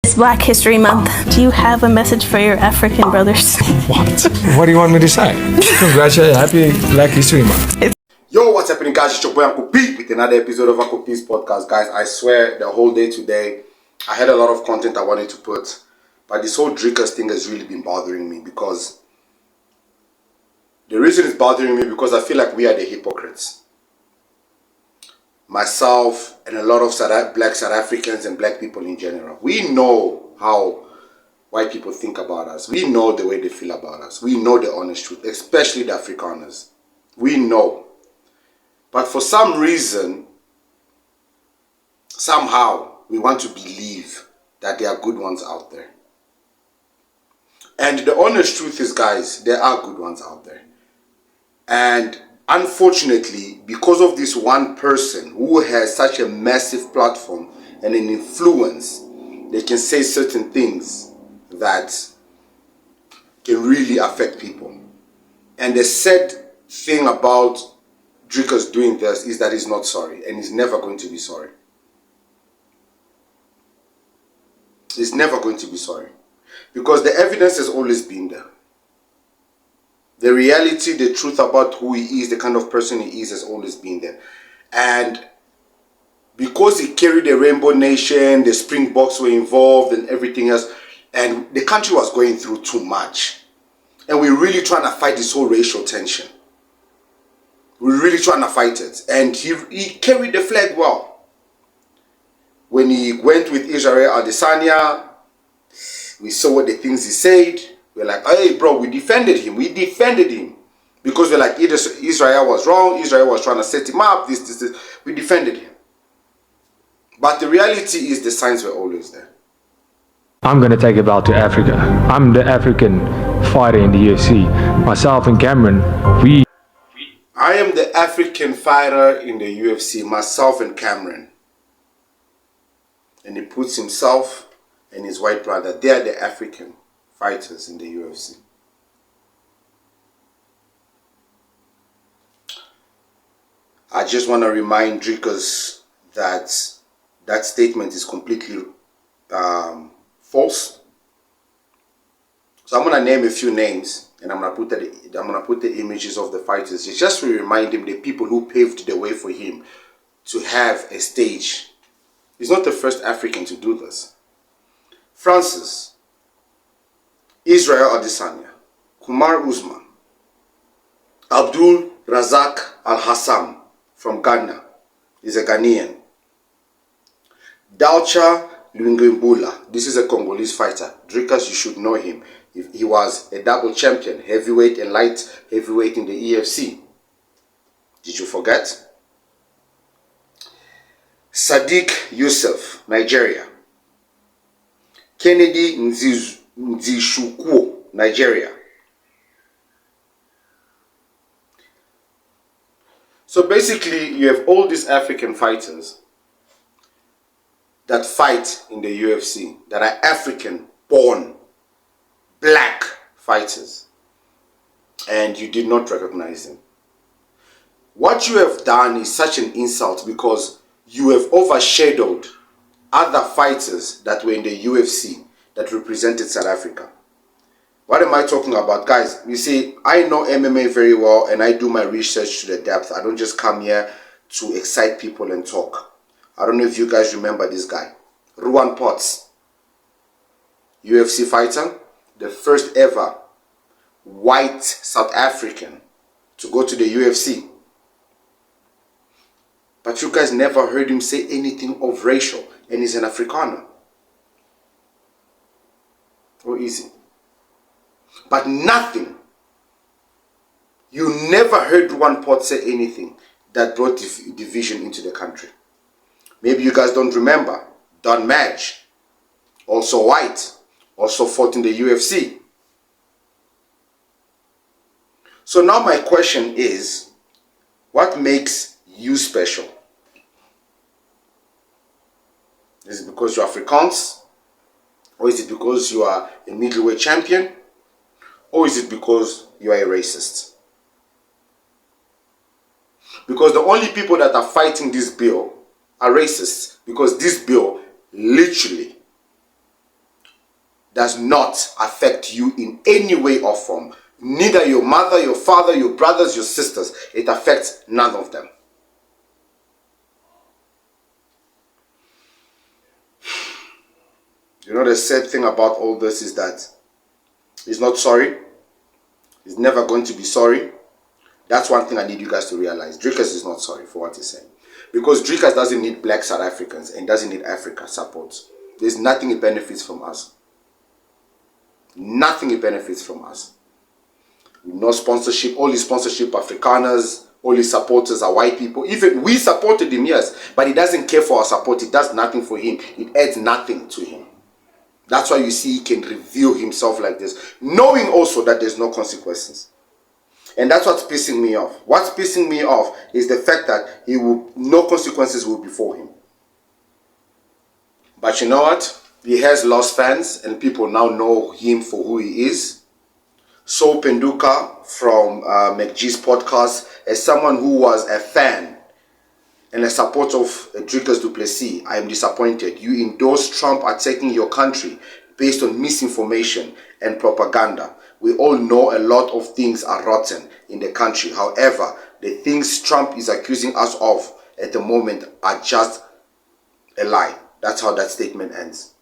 It's Black History Month. Do you have a message for your African brothers? What? What do you want me to say? Congratulations, happy Black History Month. Yo, what's happening, guys? It's your boy Uncle Pete with another episode of Uncle Pete's podcast. Guys, I swear the whole day today, I had a lot of content I wanted to put, but this whole Dricus thing has really been bothering me because the reason it's bothering me because I feel like we are the hypocrites. Myself and a lot of black South Africans and black people in general. We know how white people think about us. We know the way they feel about us. We know the honest truth, especially the Afrikaners. We know. But for some reason, somehow, we want to believe that there are good ones out there. And the honest truth is, guys, there are good ones out there. And unfortunately, because of this one person who has such a massive platform and an influence, they can say certain things that can really affect people. And the sad thing about Dricus doing this is that he's not sorry, and he's never going to be sorry. He's never going to be sorry. Because the evidence has always been there. The reality, the truth about who he is, the kind of person he is, has always been there. And because he carried the Rainbow Nation, the Springboks were involved and everything else, and the country was going through too much. And we're really trying to fight this whole racial tension. We're really trying to fight it. And he carried the flag well. When he went with Israel Adesanya, we saw what the things he said. We're like, hey, bro, we defended him. We defended him. Because we're like, Israel was wrong. Israel was trying to set him up. This. We defended him. But the reality is the signs were always there. I'm going to take a belt to Africa. I'm the African fighter in the UFC. Myself and Cameron, I am the African fighter in the UFC. Myself and Cameron. And he puts himself and his white brother. They are the African fighters in the UFC. I just want to remind Dricus that that statement is completely false. So I'm gonna name a few names, and I'm gonna put the images of the fighters just to remind him the people who paved the way for him to have a stage. He's not the first African to do this. Francis, Israel Adesanya, Kumar Usman, Abdul Razak Al-Hassam from Ghana, he's a Ghanaian. Dalcha Lungimbula, this is a Congolese fighter. Dricus, you should know him. He was a double champion, heavyweight and light heavyweight in the EFC. Did you forget? Sadiq Yusuf, Nigeria. Kennedy Nzishukwuo, Nigeria. So basically, you have all these African fighters that fight in the UFC, that are African-born, black fighters, and you did not recognize them. What you have done is such an insult because you have overshadowed other fighters that were in the UFC that represented South Africa. What am I talking about? Guys, you see, I know MMA very well and I do my research to the depth. I don't just come here to excite people and talk. I don't know if you guys remember this guy. Ruan Potts, UFC fighter, the first ever white South African to go to the UFC. But you guys never heard him say anything of racial, and he's an Afrikaner. Or is it? But nothing. You never heard Ruan Potts say anything that brought division into the country. Maybe you guys don't remember. Don Madge, also white, also fought in the UFC. So now my question is, what makes you special? Is it because you're Afrikaans? Or is it because you are a middleweight champion? Or is it because you are a racist? Because the only people that are fighting this bill are racists. Because this bill literally does not affect you in any way or form. Neither your mother, your father, your brothers, your sisters. It affects none of them. You know, the sad thing about all this is that he's not sorry. He's never going to be sorry. That's one thing I need you guys to realize. Dricus is not sorry for what he's saying. Because Dricus doesn't need black South Africans and doesn't need Africa support. There's nothing it benefits from us. Nothing it benefits from us. No sponsorship. All his sponsorship Afrikaners. All his supporters are white people. Even we supported him, yes. But he doesn't care for our support. It does nothing for him. It adds nothing to him. That's why you see he can reveal himself like this. Knowing also that there's no consequences. And that's what's pissing me off. What's pissing me off is the fact that no consequences will befall him. But you know what? He has lost fans and people now know him for who he is. So Penduka from McG's podcast, as someone who was a fan and a supporter of Dricus du Plessis, I am disappointed. You endorse Trump attacking your country based on misinformation and propaganda. We all know a lot of things are rotten in the country. However, the things Trump is accusing us of at the moment are just a lie. That's how that statement ends.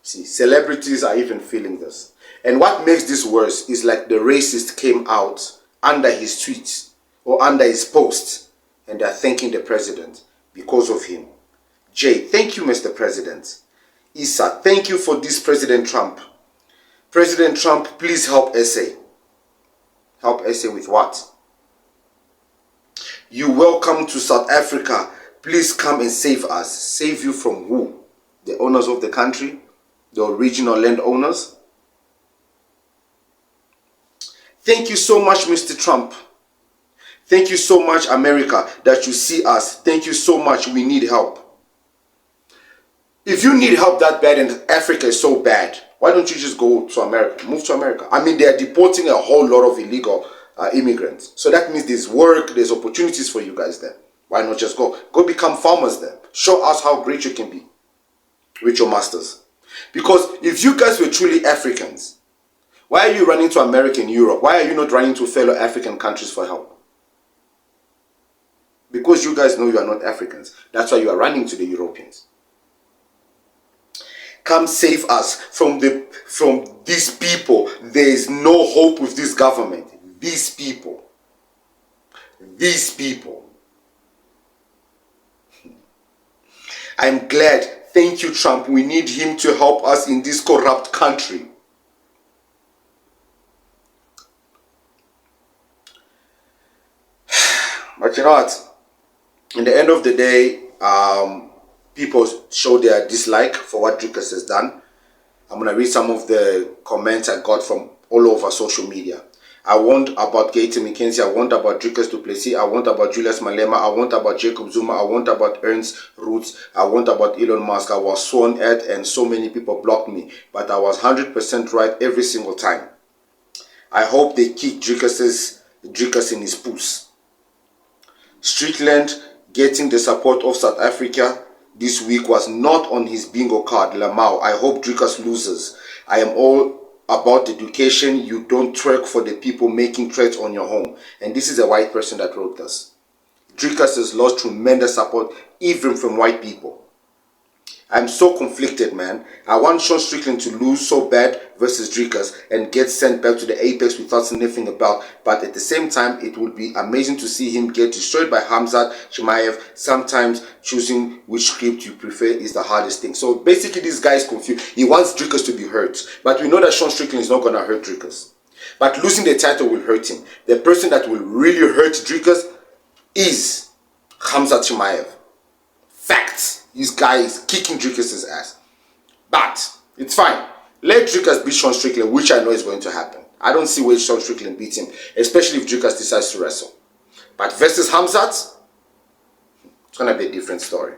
See, celebrities are even feeling this. And what makes this worse is like the racist came out under his tweets or under his post and they're thanking the president because of him. Jay, thank you, Mr. President. Issa, thank you for this, President Trump. President Trump, please help SA. Help SA with what? You welcome to South Africa. Please come and save us. Save you from who? The owners of the country? The original landowners? Thank you so much, Mr. Trump. Thank you so much, America, that you see us. Thank you so much. We need help. If you need help that bad and Africa is so bad, why don't you just go to America? Move to America. I mean, they are deporting a whole lot of illegal immigrants. So that means there's work, there's opportunities for you guys there. Why not just go? Go become farmers there. Show us how great you can be with your masters. Because if you guys were truly Africans, why are you running to America and Europe? Why are you not running to fellow African countries for help? Because you guys know you are not Africans. That's why you are running to the Europeans. Come save us from these people. There is no hope with this government. These people. These people. I'm glad. Thank you, Trump. We need him to help us in this corrupt country. But you know what? In the end of the day, people show their dislike for what Dricus has done. I'm going to read some of the comments I got from all over social media. I want about Gator McKenzie. I want about Dricus du Plessis. I want about Julius Malema. I want about Jacob Zuma. I want about Ernst Roots. I want about Elon Musk. I was sworn at and so many people blocked me. But I was 100% right every single time. I hope they kick Dricus in his puss. Strickland getting the support of South Africa this week was not on his bingo card. Lamau, I hope Dricus loses. I am all about education. You don't twerk for the people making threats on your home. And this is a white person that wrote this. Dricus has lost tremendous support even from white people. I'm so conflicted, man. I want Sean Strickland to lose so bad versus Dricus and get sent back to the apex without sniffing about. But at the same time, it would be amazing to see him get destroyed by Hamzat Chimaev. Sometimes choosing which script you prefer is the hardest thing. So basically, this guy is confused. He wants Dricus to be hurt. But we know that Sean Strickland is not going to hurt Dricus. But losing the title will hurt him. The person that will really hurt Dricus is Hamzat Chimaev. Facts. This guy is kicking Dricus' ass. But it's fine. Let Dricus beat Sean Strickland, which I know is going to happen. I don't see where Sean Strickland beats him, especially if Dricus decides to wrestle. But versus Hamzat, it's going to be a different story.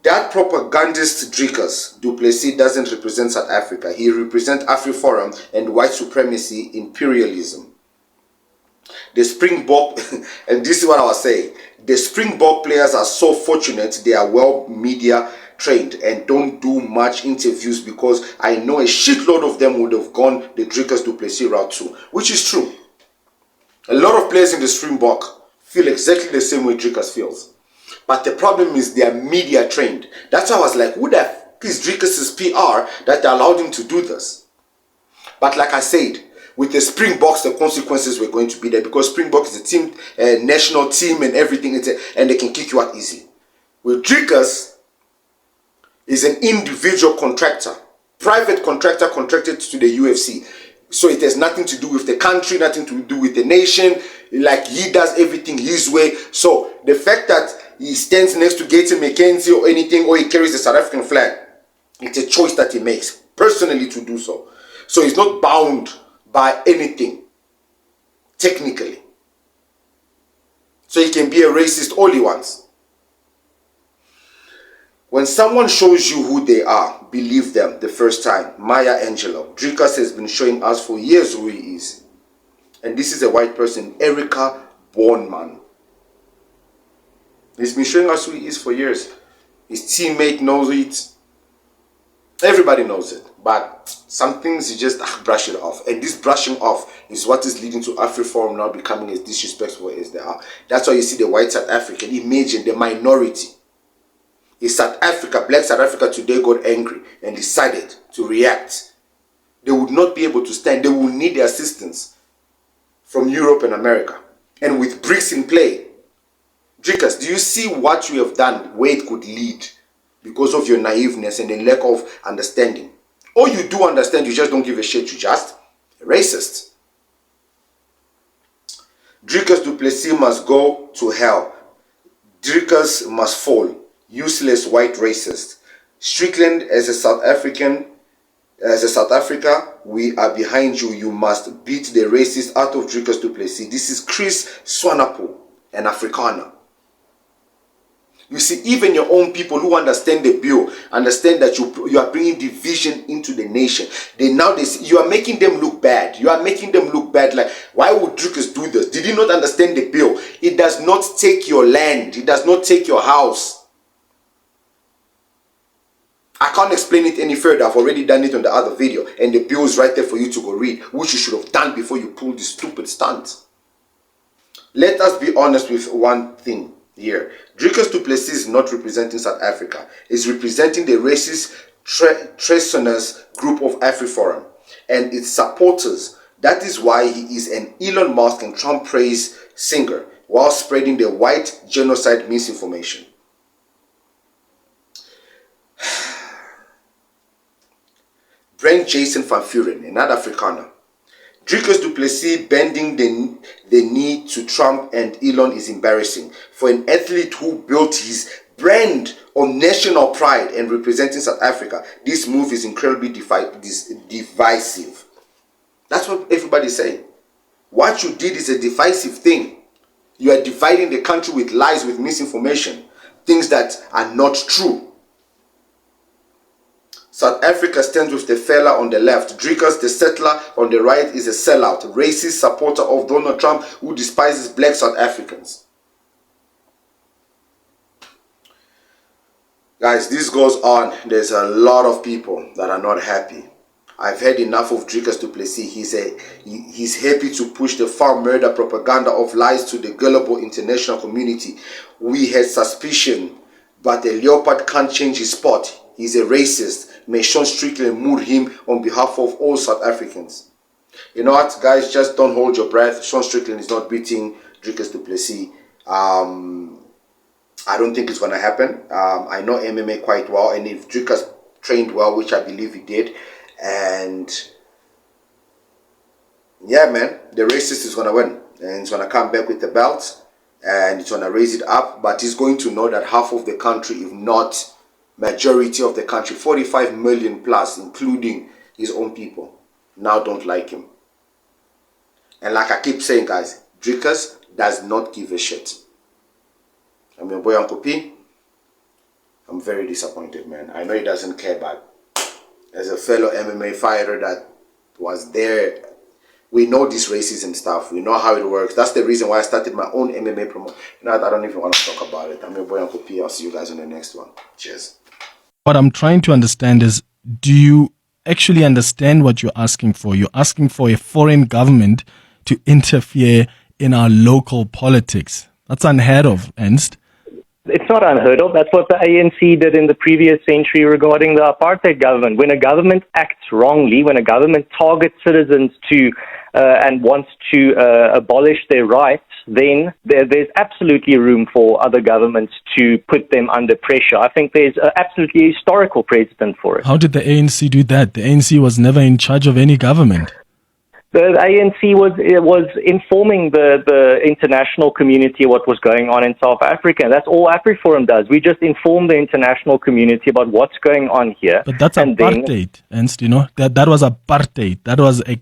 That propagandist Dricus du Plessis doesn't represent South Africa. He represents AfriForum and white supremacy imperialism. The Springbok, and this is what I was saying, the Springbok players are so fortunate they are well media trained and don't do much interviews, because I know a shitload of them would have gone the Dricus du Plessis route too, which is true. A lot of players in the Springbok feel exactly the same way Dricus feels. But the problem is they are media trained. That's why I was like, who the f is Dricus's PR that allowed him to do this? But like I said, with the Springboks, the consequences were going to be there, because Springbok is a team, a national team and everything, and they can kick you out easy. With Dricus, is an individual contractor, private contractor contracted to the UFC. So it has nothing to do with the country, nothing to do with the nation. Like, he does everything his way. So the fact that he stands next to Gaten McKenzie or anything, or he carries the South African flag, it's a choice that he makes personally to do so. So he's not bound by anything, technically. So he can be a racist all he wants. When someone shows you who they are, believe them the first time. Maya Angelou. Dricus has been showing us for years who he is. And this is a white person, Erica Bornman. He's been showing us who he is for years. His teammate knows it. Everybody knows it. But some things you just brush it off. And this brushing off is what is leading to AfriForum now becoming as disrespectful as they are. That's why you see the white South African. Imagine the minority. In South Africa, black South Africa today got angry and decided to react. They would not be able to stand. They will need the assistance from Europe and America. And with BRICS in play, Dricus, do you see what you have done, where it could lead because of your naiveness and the lack of understanding? Or you do understand, you just don't give a shit, you just a racist. Dricus du Plessis must go to hell. Dricus must fall. Useless white racist. Strickland, as a South African, as a South Africa, we are behind you. You must beat the racist out of Dricus du Plessis. This is Chris Swanapo, an Afrikaner. You see, even your own people who understand the bill, understand that you are bringing division into the nation. They see, you are making them look bad. You are making them look bad. Like, why would Dricus do this? Did he not understand the bill? It does not take your land. It does not take your house. I can't explain it any further. I've already done it on the other video. And the bill is right there for you to go read, which you should have done before you pulled this stupid stunt. Let us be honest with one thing here. Dricus du Plessis is not representing South Africa. He's representing the racist treasonous group of AfriForum and its supporters. That is why he is an Elon Musk and Trump praise singer while spreading the white genocide misinformation. Brent Jason van Vuren, another Afrikaner. Dricus du Plessis bending the knee to Trump and Elon is embarrassing. For an athlete who built his brand on national pride and representing South Africa, this move is incredibly divisive. That's what everybody's saying. What you did is a divisive thing. You are dividing the country with lies, with misinformation, things that are not true. South Africa stands with the fella on the left. Dricus, the settler, on the right is a sellout, racist supporter of Donald Trump who despises black South Africans. Guys, this goes on. There's a lot of people that are not happy. I've had enough of Dricus du Plessis. He's happy to push the foul murder propaganda of lies to the gullible international community. We had suspicion, but the leopard can't change his spot. He's a racist. May Sean Strickland moor him on behalf of all South Africans. You know what, guys? Just don't hold your breath. Sean Strickland is not beating Dricus du Plessis. I don't think it's going to happen. I know MMA quite well. And if Dricus trained well, which I believe he did. And yeah, man, the racist is going to win. And he's going to come back with the belt. And he's going to raise it up. But he's going to know that half of the country, if not majority of the country, 45 million plus, including his own people, now don't like him. And like I keep saying, guys, Dricus does not give a shit. I'm your boy Uncle P. I'm very disappointed, man. I know he doesn't care, but as a fellow MMA fighter that was there, we know this racism stuff. We know how it works. That's the reason why I started my own MMA promo. You know, I don't even want to talk about it. I'm your boy Uncle P. I'll see you guys on the next one. Cheers. What I'm trying to understand is, do you actually understand what you're asking for? You're asking for a foreign government to interfere in our local politics. That's unheard of, Ernst. It's not unheard of. That's what the ANC did in the previous century regarding the apartheid government. When a government acts wrongly, when a government targets citizens and wants to abolish their rights, then there's absolutely room for other governments to put them under pressure. I think there's absolutely historical precedent for it. How did the ANC do that? The ANC was never in charge of any government. The ANC was informing the international community what was going on in South Africa. That's all AfriForum does. We just inform the international community about what's going on here. But that's apartheid, Ernst, that was apartheid. That was a